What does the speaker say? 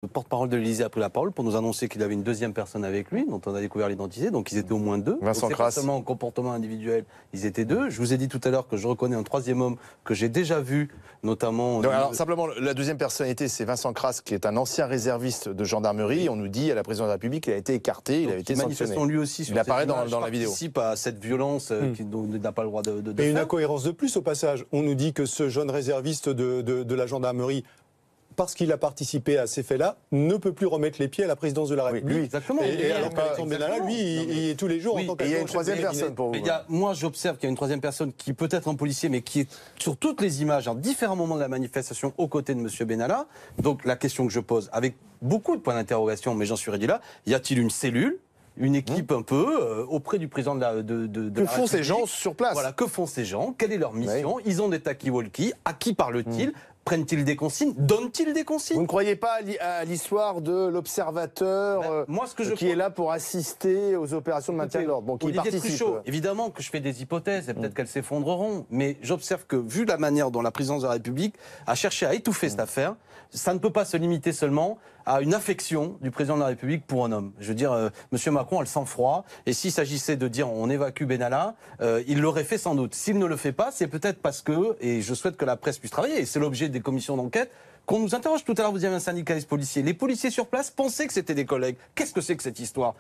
Le porte-parole de l'Élysée a pris la parole pour nous annoncer qu'il avait une deuxième personne avec lui, dont on a découvert l'identité, donc ils étaient au moins deux. Vincent Pas Crasse. seulement en comportement individuel, ils étaient deux. Je vous ai dit tout à l'heure que je reconnais un troisième homme que j'ai déjà vu, notamment... Donc, alors simplement, la deuxième personnalité, c'est Vincent Crasse, qui est un ancien réserviste de gendarmerie. On nous dit à la présidence de la République qu'il a été écarté, il a été sanctionné. Manifestement lui aussi sur Il apparaît cette dans image, la vidéo. participe à cette violence dont il n'a pas le droit de Et une faire. incohérence de plus au passage. On nous dit que ce jeune réserviste de la gendarmerie, parce qu'il a participé à ces faits-là, ne peut plus remettre les pieds à la présidence de la République. lui, exactement. Et alors qu'Alexandre Benalla, lui, il est tous les jours Oui, en tant Et il y a une qu'adjoint troisième chef de cabinet. personne pour vous. Mais moi, j'observe qu'il y a une troisième personne qui peut être un policier, mais qui est sur toutes les images, à différents moments de la manifestation, aux côtés de M. Benalla. Donc la question que je pose, avec beaucoup de points d'interrogation, mais j'en suis réduit là, y a-t-il une cellule, une équipe un peu, auprès du président de la Que font ces gens sur place? Voilà, que font ces gens? Quelle est leur mission? Ils ont des talkie-walkie. À qui parlent-ils? Prennent-ils des consignes? Donnent-ils des consignes? Vous ne croyez pas à l'histoire de l'observateur moi, ce que je qui est là pour assister aux opérations de maintien de l'ordre, bon, qui Olivier participe? Truchot, évidemment que je fais des hypothèses et peut-être qu'elles s'effondreront, mais j'observe que, vu la manière dont la présidence de la République a cherché à étouffer cette affaire, ça ne peut pas se limiter seulement à une affection du président de la République pour un homme. Je veux dire, M. Macron a le sang-froid, et s'il s'agissait de dire on évacue Benalla, il l'aurait fait sans doute. S'il ne le fait pas, c'est peut-être parce que, et je souhaite que la presse puisse travailler, et c'est l'objet des commissions d'enquête, qu'on nous interroge. Tout à l'heure, vous disiez un syndicaliste policier. Les policiers sur place pensaient que c'était des collègues. Qu'est-ce que c'est que cette histoire?